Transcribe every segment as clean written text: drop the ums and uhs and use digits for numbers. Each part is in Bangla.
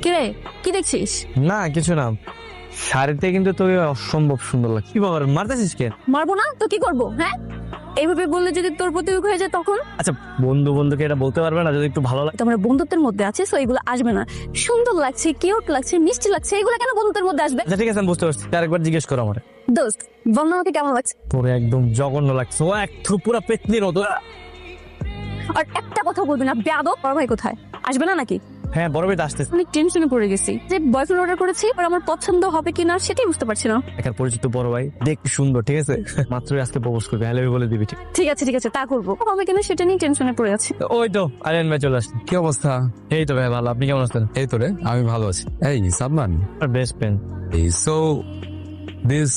কিরে কি দেখছিস? না কিছু না, শাড়িতে কিন্তু তোকে অসম্ভব সুন্দর লাগে। কি বাবা মারতেছিস কে? মারবো না তো কি করবো? হ্যাঁ, এইভাবে বললে যদি তোর প্রতি হয়ে যায় তখন? আচ্ছা বন্ধু বন্ধুকে এটা বলতে পারবে না যদি একটু ভালো লাগে? তোমরা বন্ধুত্বের মধ্যে আছে, সো এগুলো আসবে না। সুন্দর লাগছে, কিউট লাগছে, মিষ্টি লাগছে, এগুলো কেন বন্ধুত্বের মধ্যে আসবে? আচ্ছা ঠিক আছে আমি বুঝতে পারছি, আরেকবার জিজ্ঞেস করো আমার। দোস্ত বল না আমাকে কেমন লাগছে? তোরে একদম জঘন্য লাগছে, ও এক পুরো পেতনির মতো। আর একটা কথা বলবি না, বেয়াদব। বড় ভাই কোথায়? আসবে না নাকি? হ্যাঁ বড় ভাই তো আসতেছে। অনেক টেনশনে পড়ে গেছি যে বয়ফ্রেন্ড অর্ডার করেছি আর আমার পছন্দ হবে কিনা সেটাই বুঝতে পারছি না। একার পরিচিত বড় ভাই, দেখ সুন্দর, ঠিক আছে? মাত্রই আজকে প্রপোজ করবে, হ্যালো বলে দিবি। ঠিক ঠিক আছে তা করবো। হবে কিনা সেটা নিয়ে টেনশনে পড়ে আছি। ওই তো আরিয়ান ভাই চলে আসছে। কি অবস্থা? এই তো ভাই ভালো, আপনি কেমন আছেন? এই তো রে, আমি ভালো আছি। এই Salman, best friend. So this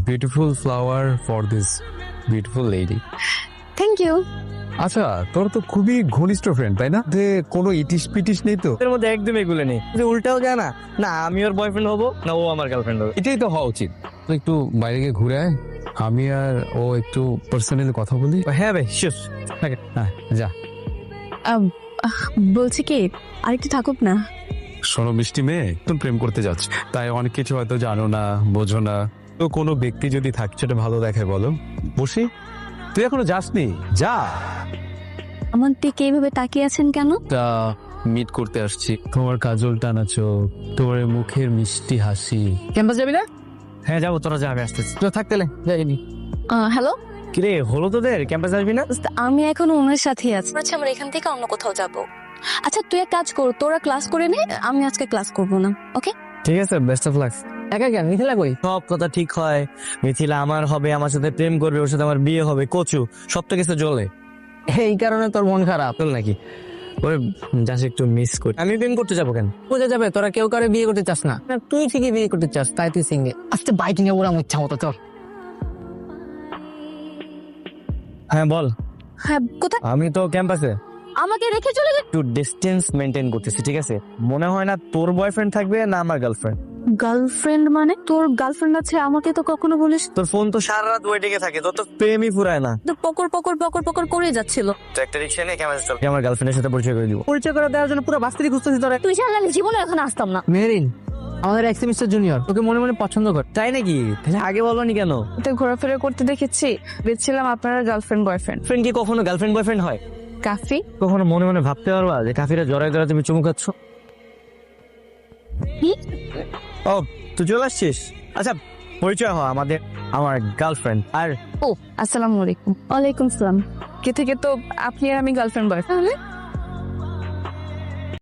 beautiful flower for this beautiful lady. Thank you. আচ্ছা, তোর তো খুবই ঘনিষ্ঠ ফ্রেন্ড, তাই না? যে কোনো ইটিস পিটিস নেই তো? এর মধ্যে একদম এগুলো নেই, যদি উল্টাও যায় না, না আমি ওর বয়ফ্রেন্ড হবো না ও আমার গার্লফ্রেন্ড হবে। এটাই তো হওয়া উচিত। তো একটু বাইরে গিয়ে ঘুরে আয়, আমি আর ও একটু পার্সোনালি কথা বলি। হ্যাঁ ভাই শিওর। হ্যাঁ যা। বলছি কি আরেকটু থাকুক না? শোনো মিষ্টি মেয়ে, তুমি প্রেম করতে যাচ্ছ, তাই অনেক কিছু হয়তো জানো না, বোঝো না। তো কোনো ব্যক্তি যদি থাকে সেটা ভালো দেখায় বলো। বসি, তুই এখনো যাসনি, যা। আমার দিকে এইভাবে তাকিয়ে আছেন কেন? তা মিট করতে আসছি। তোমার কাজল টানা চোখ, তোমার মুখের মিষ্টি হাসি। ক্যাম্পাস যাবি না? হ্যাঁ যাবো, তোরা যাবে আসতেছি। থাকতে যাইনি। হ্যালো, কিরে হলো তোদের, ক্যাম্পাস আসবি না? আমি এখন ওনার সাথেই আছি। আচ্ছা আমরা এখান থেকে অন্য কোথাও যাব। আচ্ছা তুই এক কাজ কর, তোরা ক্লাস করে নে, আমি আজকে ক্লাস করব না। ওকে ঠিক আছে, বেস্ট অফ লাক। একা কেন? মিথিলা কই? সব কথা ঠিক হয়, মিথিলা আমার হবে, আমার সাথে প্রেম করবে, ওর সাথে আমার বিয়ে হবে, কচু সব তো কিছু জ্বলে। এই কারণে তোর মন খারাপ? চল নাকি ওই জাস্ট একটু মিস করি। আমি প্রেম করতে যাবো কেন? বুঝে যাবে তোরা কেউ কারে বিয়ে করতে চাস না। না, তুই ঠিকই বিয়ে করতে চাস, তাই তুই সিঙ্গেল। আজকে বাইক নিয়ে ওরা আমার ইচ্ছা মতো চল। হ্যাঁ বল। হ্যাঁ কোথায়? আমি তো ক্যাম্পাসে আমাকে রেখে চলে যা। একটু ডিস্টেন্স মেনটেন করতেছি, ঠিক আছে? মনে হয় না তোর বয়ফ্রেন্ড থাকবে না আমার গার্লফ্রেন্ড। গার্লফ্রেন্ড মানে? তোর গার্লফ্রেন্ড আছে, আমাকে তো কখনো বলিস। তোর ফোন তো সারা রাত ওয়েটিং এ থাকে, তোর তো প্রেমই ফুরায় না। তো পকর পকর পকর পকর করে যাচ্ছিল। তো একটা রিক্সা নিয়ে ক্যাম্পাসে চল, আমার গার্লফ্রেন্ডের সাথে পরিচয় করে দিব। পরিচয় করে দেওয়ার জন্য পুরো বাস্তিরি খুঁজতেছি তোরা। তুই জানলে আমি জীবনে এখন আসতাম না। মেরিন আমাদের এক সেমিস্টার জুনিয়র, তোকে মনে মনে পছন্দ কর। তাই নাকি? তাহলে আগে বলনি কেন? তো ঘোরাফেরা করতে দেখেছি, দেখছিলাম আপনারা গার্লফ্রেন্ড বয়ফ্রেন্ড। ফ্রেন্ড কি কখনো গার্লফ্রেন্ড বয়ফ্রেন্ড হয়? কাফি কখনো মনে মনে ভাবতে পারবা যে কাফিরা জড়ায় জড়ায় তুমি চুমু খাচ্ছ? কি? ও তুই চলে আসছিস? আচ্ছা পরিচয় হয় আমাদের, আমার গার্লফ্রেন্ড। আর ও আসসালামু আলাইকুম। ওয়ালাইকুম সালাম। কে থেকে তো আপনি আর আমি গার্লফ্রেন্ড বয়ফ্রেন্ড।